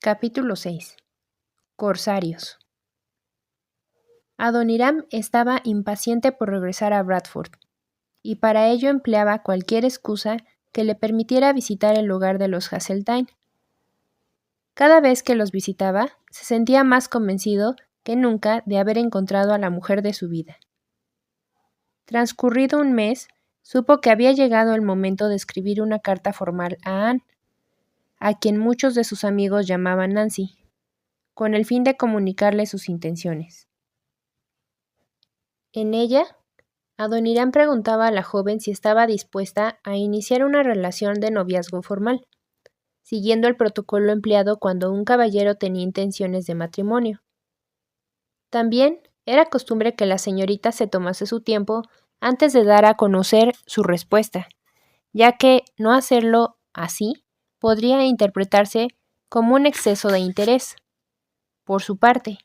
Capítulo 6. Corsarios. Adoniram estaba impaciente por regresar a Bradford, y para ello empleaba cualquier excusa que le permitiera visitar el hogar de los Hazeltine. Cada vez que los visitaba, se sentía más convencido que nunca de haber encontrado a la mujer de su vida. Transcurrido un mes, supo que había llegado el momento de escribir una carta formal a Anne, a quien muchos de sus amigos llamaban Nancy, con el fin de comunicarle sus intenciones. En ella, Adoniram preguntaba a la joven si estaba dispuesta a iniciar una relación de noviazgo formal, siguiendo el protocolo empleado cuando un caballero tenía intenciones de matrimonio. También era costumbre que la señorita se tomase su tiempo antes de dar a conocer su respuesta, ya que no hacerlo así podría interpretarse como un exceso de interés por su parte.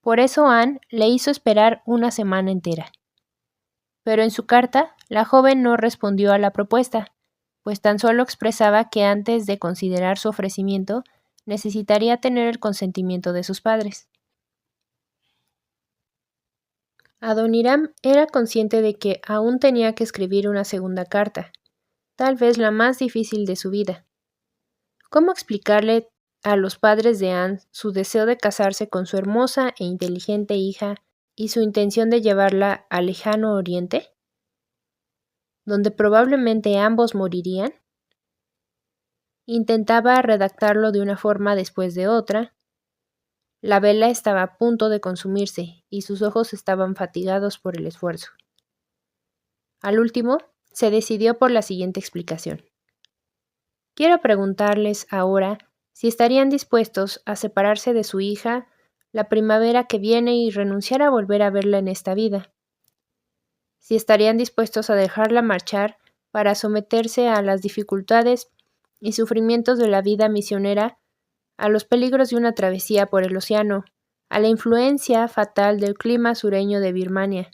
Por eso Anne le hizo esperar una semana entera. Pero en su carta, la joven no respondió a la propuesta, pues tan solo expresaba que antes de considerar su ofrecimiento, necesitaría tener el consentimiento de sus padres. Adoniram era consciente de que aún tenía que escribir una segunda carta, tal vez la más difícil de su vida. ¿Cómo explicarle a los padres de Anne su deseo de casarse con su hermosa e inteligente hija y su intención de llevarla al lejano oriente, donde probablemente ambos morirían? Intentaba redactarlo de una forma después de otra. La vela estaba a punto de consumirse y sus ojos estaban fatigados por el esfuerzo. Al último, se decidió por la siguiente explicación. Quiero preguntarles ahora si estarían dispuestos a separarse de su hija la primavera que viene y renunciar a volver a verla en esta vida. Si estarían dispuestos a dejarla marchar para someterse a las dificultades y sufrimientos de la vida misionera, a los peligros de una travesía por el océano, a la influencia fatal del clima sureño de Birmania,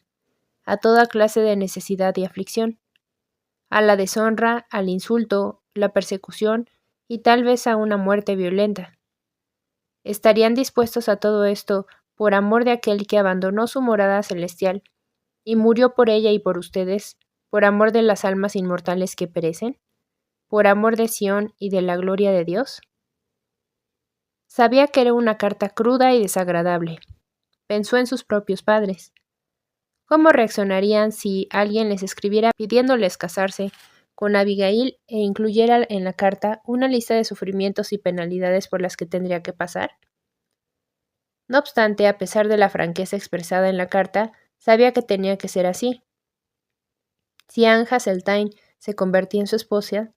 a toda clase de necesidad y aflicción, a la deshonra, al insulto, la persecución y tal vez a una muerte violenta. ¿Estarían dispuestos a todo esto por amor de aquel que abandonó su morada celestial y murió por ella y por ustedes, por amor de las almas inmortales que perecen, por amor de Sión y de la gloria de Dios? Sabía que era una carta cruda y desagradable. Pensó en sus propios padres. ¿Cómo reaccionarían si alguien les escribiera pidiéndoles casarse con Abigail e incluyera en la carta una lista de sufrimientos y penalidades por las que tendría que pasar? No obstante, a pesar de la franqueza expresada en la carta, sabía que tenía que ser así. Si Anne Hazeltine se convertía en su esposa,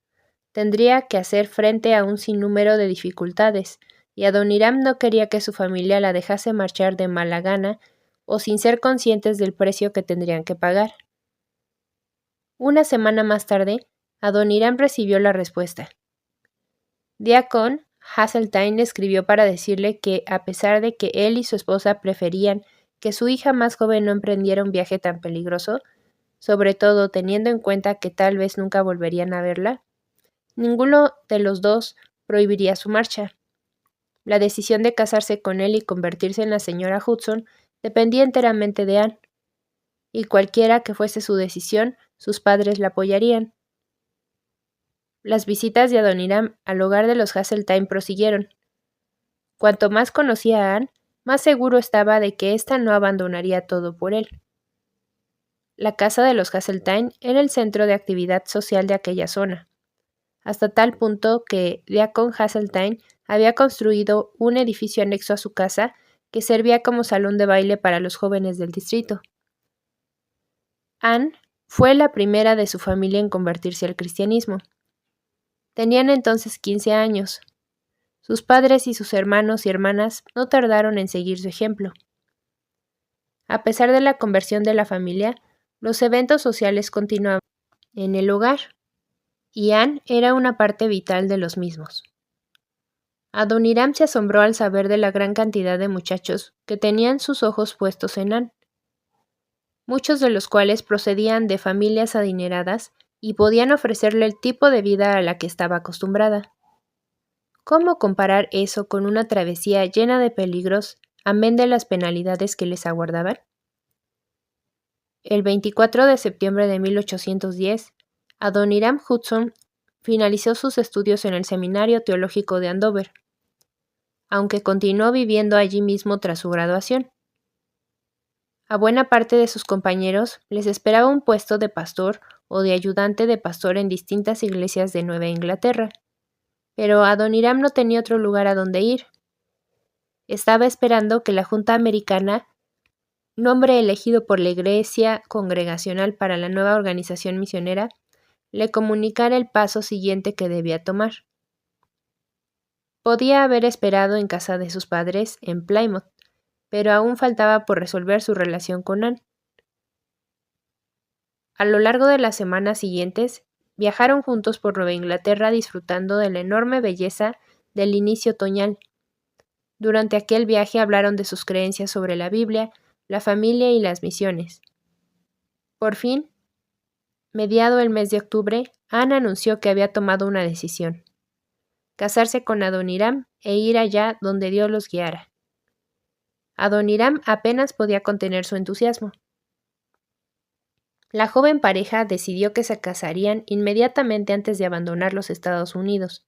tendría que hacer frente a un sinnúmero de dificultades, y Adoniram no quería que su familia la dejase marchar de mala gana o sin ser conscientes del precio que tendrían que pagar. Una semana más tarde, Adoniram recibió la respuesta. Deacon Hazeltine le escribió para decirle que, a pesar de que él y su esposa preferían que su hija más joven no emprendiera un viaje tan peligroso, sobre todo teniendo en cuenta que tal vez nunca volverían a verla, ninguno de los dos prohibiría su marcha. La decisión de casarse con él y convertirse en la señora Hudson dependía enteramente de Anne, y cualquiera que fuese su decisión, sus padres la apoyarían. Las visitas de Adoniram al hogar de los Hazeltine prosiguieron. Cuanto más conocía a Anne, más seguro estaba de que ésta no abandonaría todo por él. La casa de los Hazeltine era el centro de actividad social de aquella zona, hasta tal punto que Deacon Hazeltine había construido un edificio anexo a su casa que servía como salón de baile para los jóvenes del distrito. Anne fue la primera de su familia en convertirse al cristianismo. Tenían entonces 15 años. Sus padres y sus hermanos y hermanas no tardaron en seguir su ejemplo. A pesar de la conversión de la familia, los eventos sociales continuaban en el hogar, y Anne era una parte vital de los mismos. Adoniram se asombró al saber de la gran cantidad de muchachos que tenían sus ojos puestos en Anne, muchos de los cuales procedían de familias adineradas y podían ofrecerle el tipo de vida a la que estaba acostumbrada. ¿Cómo comparar eso con una travesía llena de peligros, amén de las penalidades que les aguardaban? El 24 de septiembre de 1810, Adoniram Hudson finalizó sus estudios en el Seminario Teológico de Andover, aunque continuó viviendo allí mismo tras su graduación. A buena parte de sus compañeros les esperaba un puesto de pastor o de ayudante de pastor en distintas iglesias de Nueva Inglaterra, pero Adoniram no tenía otro lugar a donde ir. Estaba esperando que la Junta Americana, nombre elegido por la Iglesia Congregacional para la nueva organización misionera, le comunicara el paso siguiente que debía tomar. Podía haber esperado en casa de sus padres en Plymouth, pero aún faltaba por resolver su relación con Anne. A lo largo de las semanas siguientes, viajaron juntos por Nueva Inglaterra disfrutando de la enorme belleza del inicio otoñal. Durante aquel viaje hablaron de sus creencias sobre la Biblia, la familia y las misiones. Por fin, mediado el mes de octubre, Anne anunció que había tomado una decisión: casarse con Adoniram e ir allá donde Dios los guiara. Adoniram apenas podía contener su entusiasmo. La joven pareja decidió que se casarían inmediatamente antes de abandonar los Estados Unidos,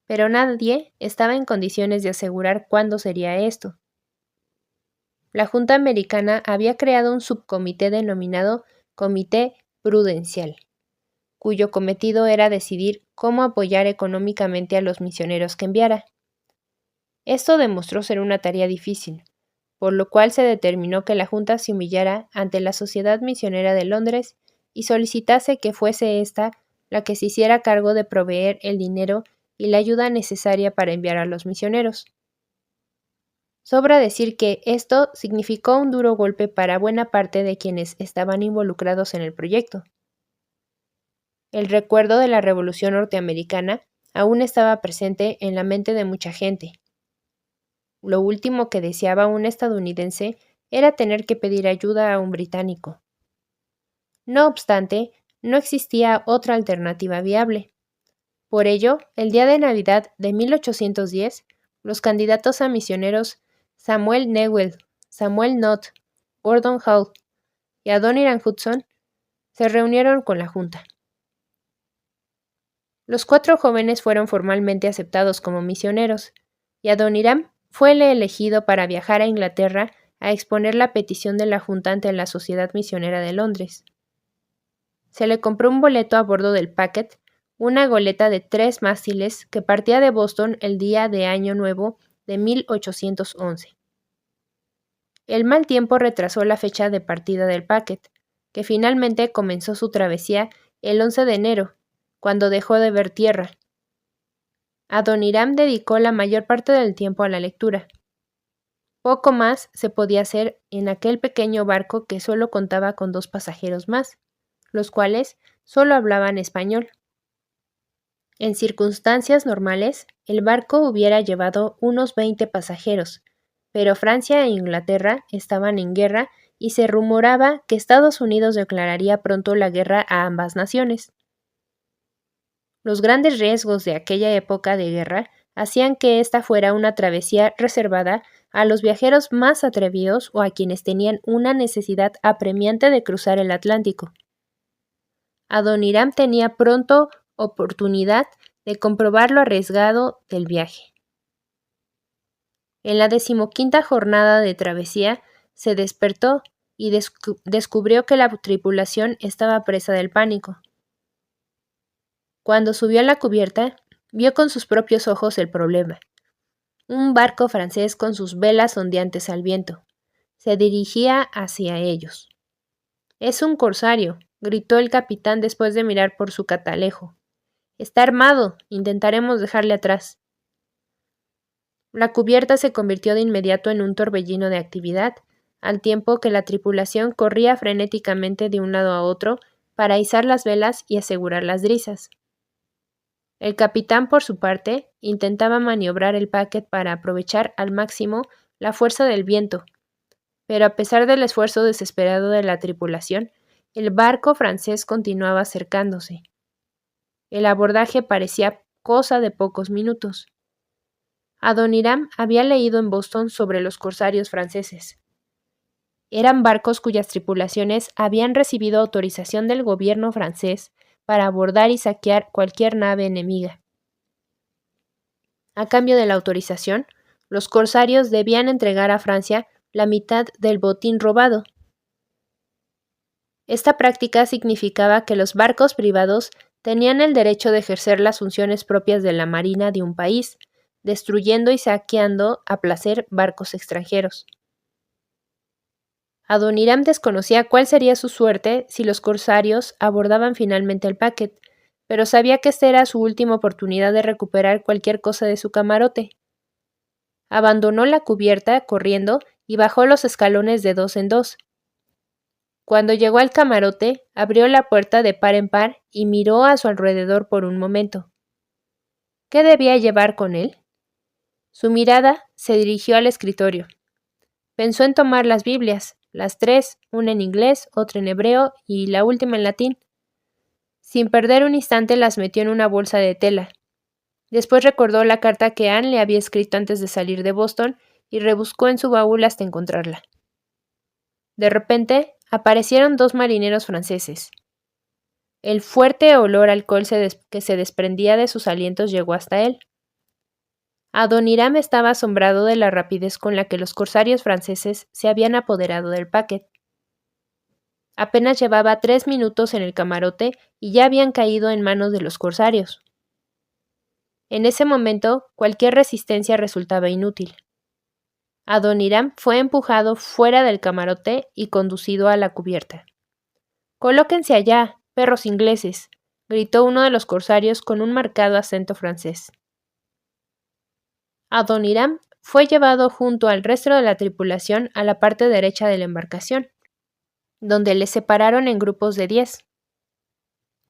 pero nadie estaba en condiciones de asegurar cuándo sería esto. La Junta Americana había creado un subcomité denominado Comité Prudencial, cuyo cometido era decidir cómo apoyar económicamente a los misioneros que enviara. Esto demostró ser una tarea difícil, por lo cual se determinó que la Junta se humillara ante la Sociedad Misionera de Londres y solicitase que fuese ésta la que se hiciera cargo de proveer el dinero y la ayuda necesaria para enviar a los misioneros. Sobra decir que esto significó un duro golpe para buena parte de quienes estaban involucrados en el proyecto. El recuerdo de la Revolución Norteamericana aún estaba presente en la mente de mucha gente. Lo último que deseaba un estadounidense era tener que pedir ayuda a un británico. No obstante, no existía otra alternativa viable. Por ello, el día de Navidad de 1810, los candidatos a misioneros Samuel Newell, Samuel Knott, Gordon Hall y Adoniram Hudson se reunieron con la Junta. Los 4 jóvenes fueron formalmente aceptados como misioneros, y Adoniram fue el elegido para viajar a Inglaterra a exponer la petición de la Junta ante la Sociedad Misionera de Londres. Se le compró un boleto a bordo del Packet, una goleta de 3 mástiles que partía de Boston el día de Año Nuevo de 1811. El mal tiempo retrasó la fecha de partida del Packet, que finalmente comenzó su travesía el 11 de enero, cuando dejó de ver tierra. Adoniram dedicó la mayor parte del tiempo a la lectura. Poco más se podía hacer en aquel pequeño barco que solo contaba con 2 pasajeros más, los cuales solo hablaban español. En circunstancias normales, el barco hubiera llevado unos 20 pasajeros, pero Francia e Inglaterra estaban en guerra y se rumoraba que Estados Unidos declararía pronto la guerra a ambas naciones. Los grandes riesgos de aquella época de guerra hacían que esta fuera una travesía reservada a los viajeros más atrevidos o a quienes tenían una necesidad apremiante de cruzar el Atlántico. Adoniram tenía pronto oportunidad de comprobar lo arriesgado del viaje. En la 15ª jornada de travesía se despertó y descubrió que la tripulación estaba presa del pánico. Cuando subió a la cubierta, vio con sus propios ojos el problema. Un barco francés con sus velas ondeantes al viento. Se dirigía hacia ellos. «Es un corsario», gritó el capitán después de mirar por su catalejo. «Está armado. Intentaremos dejarle atrás». La cubierta se convirtió de inmediato en un torbellino de actividad, al tiempo que la tripulación corría frenéticamente de un lado a otro para izar las velas y asegurar las drisas. El capitán, por su parte, intentaba maniobrar el Packet para aprovechar al máximo la fuerza del viento, pero a pesar del esfuerzo desesperado de la tripulación, el barco francés continuaba acercándose. El abordaje parecía cosa de pocos minutos. Adoniram había leído en Boston sobre los corsarios franceses. Eran barcos cuyas tripulaciones habían recibido autorización del gobierno francés para abordar y saquear cualquier nave enemiga. A cambio de la autorización, los corsarios debían entregar a Francia la mitad del botín robado. Esta práctica significaba que los barcos privados tenían el derecho de ejercer las funciones propias de la marina de un país, destruyendo y saqueando a placer barcos extranjeros. Adoniram desconocía cuál sería su suerte si los corsarios abordaban finalmente el paquete, pero sabía que esta era su última oportunidad de recuperar cualquier cosa de su camarote. Abandonó la cubierta corriendo y bajó los escalones de 2 en 2. Cuando llegó al camarote, abrió la puerta de par en par y miró a su alrededor por un momento. ¿Qué debía llevar con él? Su mirada se dirigió al escritorio. Pensó en tomar las Biblias, las 3, una en inglés, otra en hebreo y la última en latín. Sin perder un instante las metió en una bolsa de tela. Después recordó la carta que Anne le había escrito antes de salir de Boston y rebuscó en su baúl hasta encontrarla. De repente, aparecieron 2 marineros franceses. El fuerte olor a alcohol que se desprendía de sus alientos llegó hasta él. Adoniram estaba asombrado de la rapidez con la que los corsarios franceses se habían apoderado del paquete. Apenas llevaba 3 minutos en el camarote y ya habían caído en manos de los corsarios. En ese momento, cualquier resistencia resultaba inútil. Adoniram fue empujado fuera del camarote y conducido a la cubierta. «Colóquense allá, perros ingleses», gritó uno de los corsarios con un marcado acento francés. Adoniram fue llevado junto al resto de la tripulación a la parte derecha de la embarcación, donde les separaron en grupos de 10.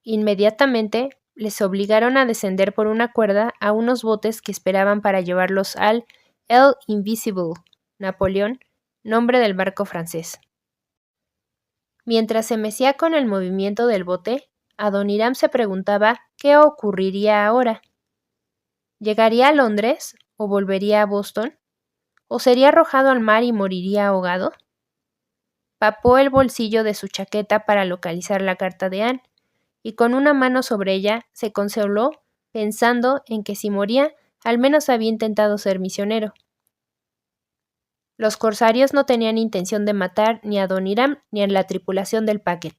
Inmediatamente les obligaron a descender por una cuerda a unos botes que esperaban para llevarlos al El Invisible, Napoleón, nombre del barco francés. Mientras se mecía con el movimiento del bote, Adoniram se preguntaba qué ocurriría ahora. ¿Llegaría a Londres o volvería a Boston? ¿O sería arrojado al mar y moriría ahogado? Papó el bolsillo de su chaqueta para localizar la carta de Anne, y con una mano sobre ella se consoló pensando en que si moría, al menos había intentado ser misionero. Los corsarios no tenían intención de matar ni a Adoniram ni a la tripulación del paquete.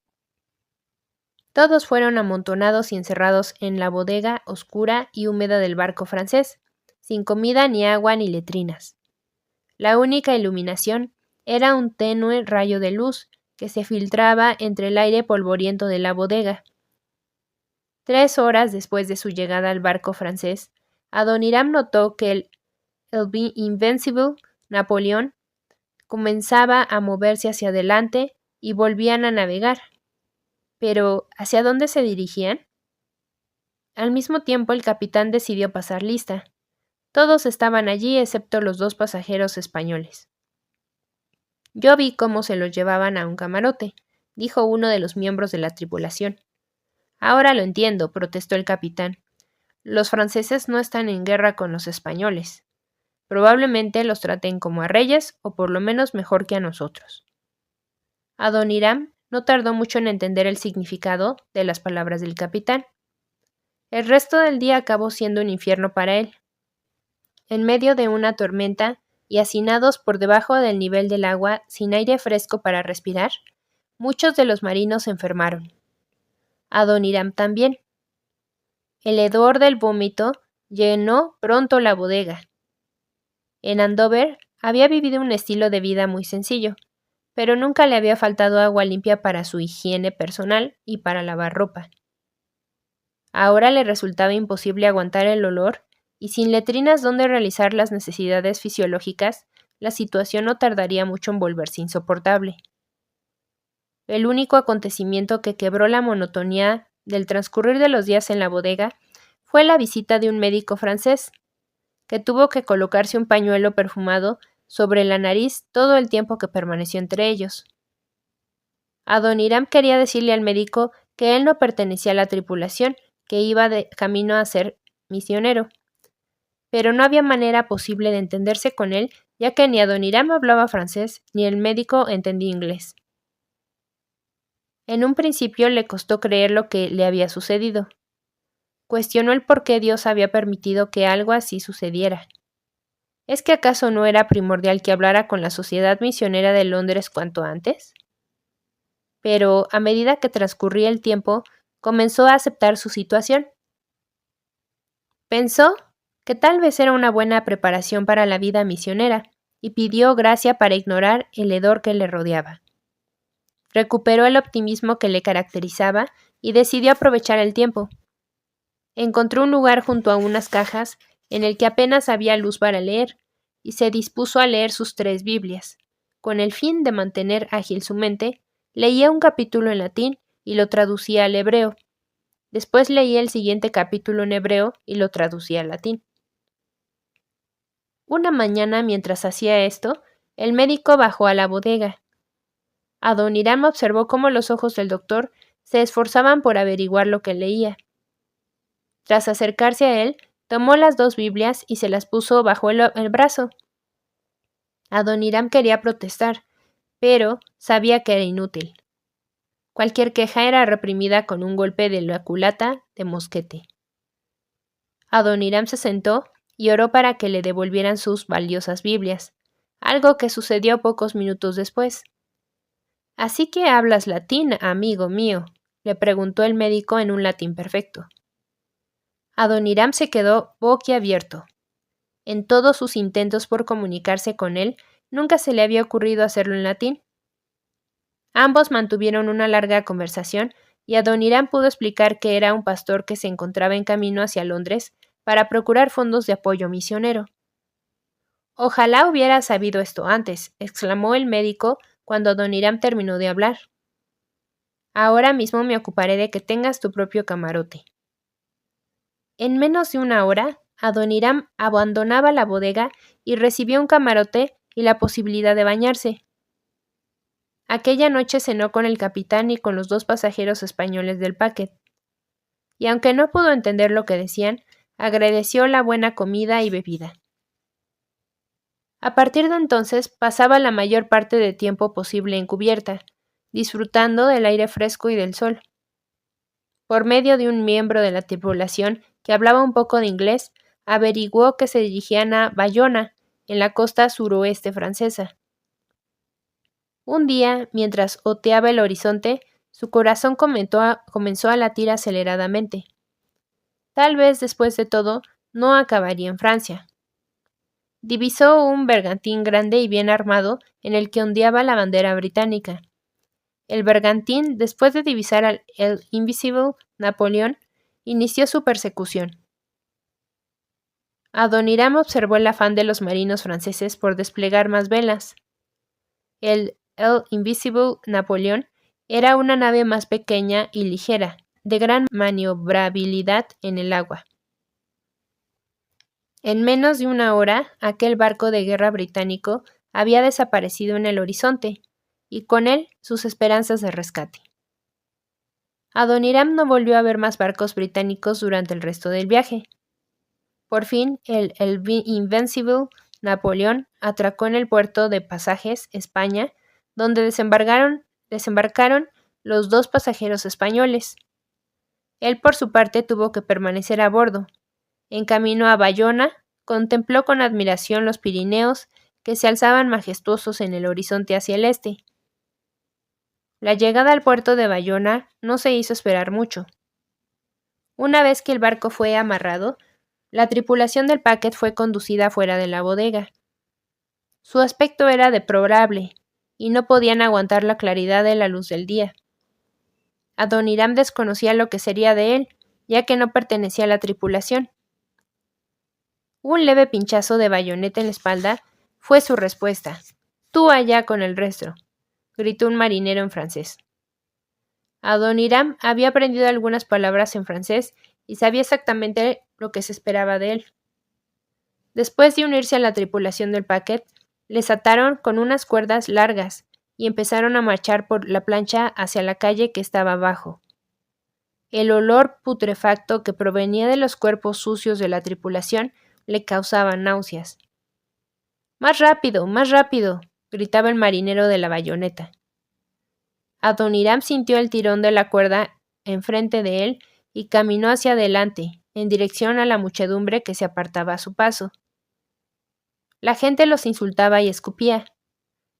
Todos fueron amontonados y encerrados en la bodega oscura y húmeda del barco francés, sin comida ni agua ni letrinas. La única iluminación era un tenue rayo de luz que se filtraba entre el aire polvoriento de la bodega. 3 horas después de su llegada al barco francés, Adoniram notó que el Invincible, Napoleón, comenzaba a moverse hacia adelante y volvían a navegar. Pero, ¿hacia dónde se dirigían? Al mismo tiempo, el capitán decidió pasar lista. Todos estaban allí excepto los 2 pasajeros españoles. «Yo vi cómo se los llevaban a un camarote», dijo uno de los miembros de la tripulación. «Ahora lo entiendo», protestó el capitán. «Los franceses no están en guerra con los españoles. Probablemente los traten como a reyes o por lo menos mejor que a nosotros». Adoniram no tardó mucho en entender el significado de las palabras del capitán. El resto del día acabó siendo un infierno para él. En medio de una tormenta y hacinados por debajo del nivel del agua sin aire fresco para respirar, muchos de los marinos se enfermaron. Adoniram también. El hedor del vómito llenó pronto la bodega. En Andover había vivido un estilo de vida muy sencillo, pero nunca le había faltado agua limpia para su higiene personal y para lavar ropa. Ahora le resultaba imposible aguantar el olor y sin letrinas donde realizar las necesidades fisiológicas, la situación no tardaría mucho en volverse insoportable. El único acontecimiento que quebró la monotonía del transcurrir de los días en la bodega fue la visita de un médico francés, que tuvo que colocarse un pañuelo perfumado sobre la nariz todo el tiempo que permaneció entre ellos. Adoniram quería decirle al médico que él no pertenecía a la tripulación, que iba de camino a ser misionero. pero no había manera posible de entenderse con él, ya que ni Adoniram hablaba francés, ni el médico entendía inglés. En un principio le costó creer lo que le había sucedido. Cuestionó el por qué Dios había permitido que algo así sucediera. ¿Es que acaso no era primordial que hablara con la Sociedad Misionera de Londres cuanto antes? Pero, a medida que transcurría el tiempo, comenzó a aceptar su situación. Pensó que tal vez era una buena preparación para la vida misionera, y pidió gracia para ignorar el hedor que le rodeaba. Recuperó el optimismo que le caracterizaba y decidió aprovechar el tiempo. Encontró un lugar junto a unas cajas en el que apenas había luz para leer, y se dispuso a leer sus 3 Biblias. Con el fin de mantener ágil su mente, leía un capítulo en latín y lo traducía al hebreo. Después leía el siguiente capítulo en hebreo y lo traducía al latín. Una mañana, mientras hacía esto, el médico bajó a la bodega. Adoniram observó cómo los ojos del doctor se esforzaban por averiguar lo que leía. Tras acercarse a él, tomó las 2 Biblias y se las puso bajo el brazo. Adoniram quería protestar, pero sabía que era inútil. Cualquier queja era reprimida con un golpe de la culata de mosquete. Adoniram se sentó y oró para que le devolvieran sus valiosas Biblias, algo que sucedió pocos minutos después. «¿Así que hablas latín, amigo mío?», le preguntó el médico en un latín perfecto. Adoniram se quedó boquiabierto. En todos sus intentos por comunicarse con él, nunca se le había ocurrido hacerlo en latín. Ambos mantuvieron una larga conversación y Adoniram pudo explicar que era un pastor que se encontraba en camino hacia Londres para procurar fondos de apoyo misionero. «Ojalá hubiera sabido esto antes», exclamó el médico cuando Adoniram terminó de hablar. «Ahora mismo me ocuparé de que tengas tu propio camarote». En menos de una hora, Adoniram abandonaba la bodega y recibió un camarote y la posibilidad de bañarse. Aquella noche cenó con el capitán y con los 2 pasajeros españoles del paquete. Y aunque no pudo entender lo que decían, agradeció la buena comida y bebida. A partir de entonces pasaba la mayor parte del tiempo posible en cubierta, disfrutando del aire fresco y del sol. Por medio de un miembro de la tripulación que hablaba un poco de inglés, averiguó que se dirigían a Bayona, en la costa suroeste francesa. Un día, mientras oteaba el horizonte, su corazón comenzó a latir aceleradamente. Tal vez, después de todo, no acabaría en Francia. Divisó un bergantín grande y bien armado en el que ondeaba la bandera británica. El bergantín, después de divisar al Invincible Napoleón, inició su persecución. Adoniram observó el afán de los marinos franceses por desplegar más velas. El Invisible Napoleón era una nave más pequeña y ligera, de gran maniobrabilidad en el agua. En menos de una hora, aquel barco de guerra británico había desaparecido en el horizonte, y con él sus esperanzas de rescate. Adoniram no volvió a ver más barcos británicos durante el resto del viaje. Por fin, el Invincible Napoleón atracó en el puerto de Pasajes, España, donde desembarcaron los 2 pasajeros españoles. Él, por su parte, tuvo que permanecer a bordo. En camino a Bayona, contempló con admiración los Pirineos, que se alzaban majestuosos en el horizonte hacia el este. La llegada al puerto de Bayona no se hizo esperar mucho. Una vez que el barco fue amarrado, la tripulación del paquete fue conducida fuera de la bodega. Su aspecto era deplorable, y no podían aguantar la claridad de la luz del día. Adoniram desconocía lo que sería de él, ya que no pertenecía a la tripulación. Un leve pinchazo de bayoneta en la espalda fue su respuesta. «Tú allá con el resto», gritó un marinero en francés. Adoniram había aprendido algunas palabras en francés y sabía exactamente lo que se esperaba de él. Después de unirse a la tripulación del paquete, les ataron con unas cuerdas largas y empezaron a marchar por la plancha hacia la calle que estaba abajo. El olor putrefacto que provenía de los cuerpos sucios de la tripulación le causaban náuseas. Más rápido! Gritaba el marinero de la bayoneta. Adoniram sintió el tirón de la cuerda enfrente de él y caminó hacia adelante, en dirección a la muchedumbre que se apartaba a su paso. La gente los insultaba y escupía.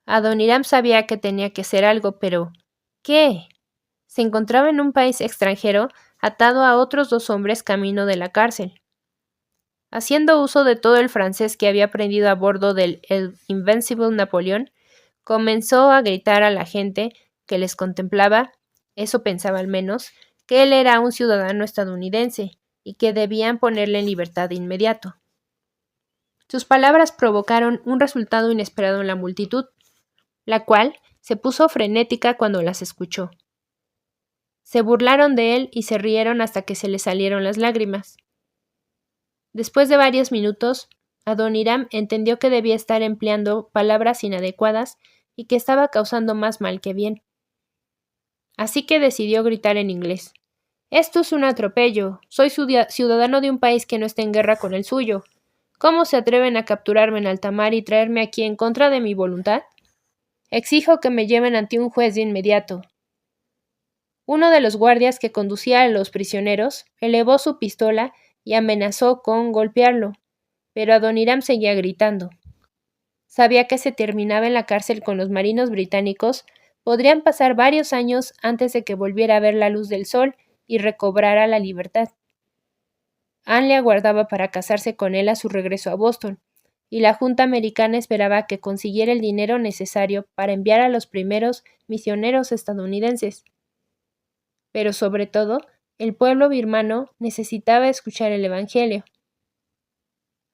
Adoniram sabía que tenía que hacer algo, pero ¿qué? Se encontraba en un país extranjero, atado a otros 2 hombres camino de la cárcel. Haciendo uso de todo el francés que había aprendido a bordo del El Invincible Napoleón, comenzó a gritar a la gente que les contemplaba, eso pensaba al menos, que él era un ciudadano estadounidense y que debían ponerle en libertad de inmediato. Sus palabras provocaron un resultado inesperado en la multitud, la cual se puso frenética cuando las escuchó. Se burlaron de él y se rieron hasta que se le salieron las lágrimas. Después de varios minutos, Adoniram entendió que debía estar empleando palabras inadecuadas y que estaba causando más mal que bien. Así que decidió gritar en inglés. «Esto es un atropello. Soy ciudadano de un país que no está en guerra con el suyo. ¿Cómo se atreven a capturarme en alta mar y traerme aquí en contra de mi voluntad? Exijo que me lleven ante un juez de inmediato». Uno de los guardias que conducía a los prisioneros elevó su pistola y amenazó con golpearlo, pero Adoniram seguía gritando. Sabía que se terminaba en la cárcel con los marinos británicos, podrían pasar varios años antes de que volviera a ver la luz del sol y recobrara la libertad. Anne le aguardaba para casarse con él a su regreso a Boston, y la Junta Americana esperaba que consiguiera el dinero necesario para enviar a los primeros misioneros estadounidenses. Pero sobre todo, el pueblo birmano necesitaba escuchar el Evangelio.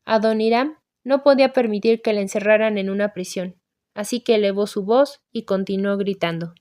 Adoniram no podía permitir que le encerraran en una prisión, así que elevó su voz y continuó gritando.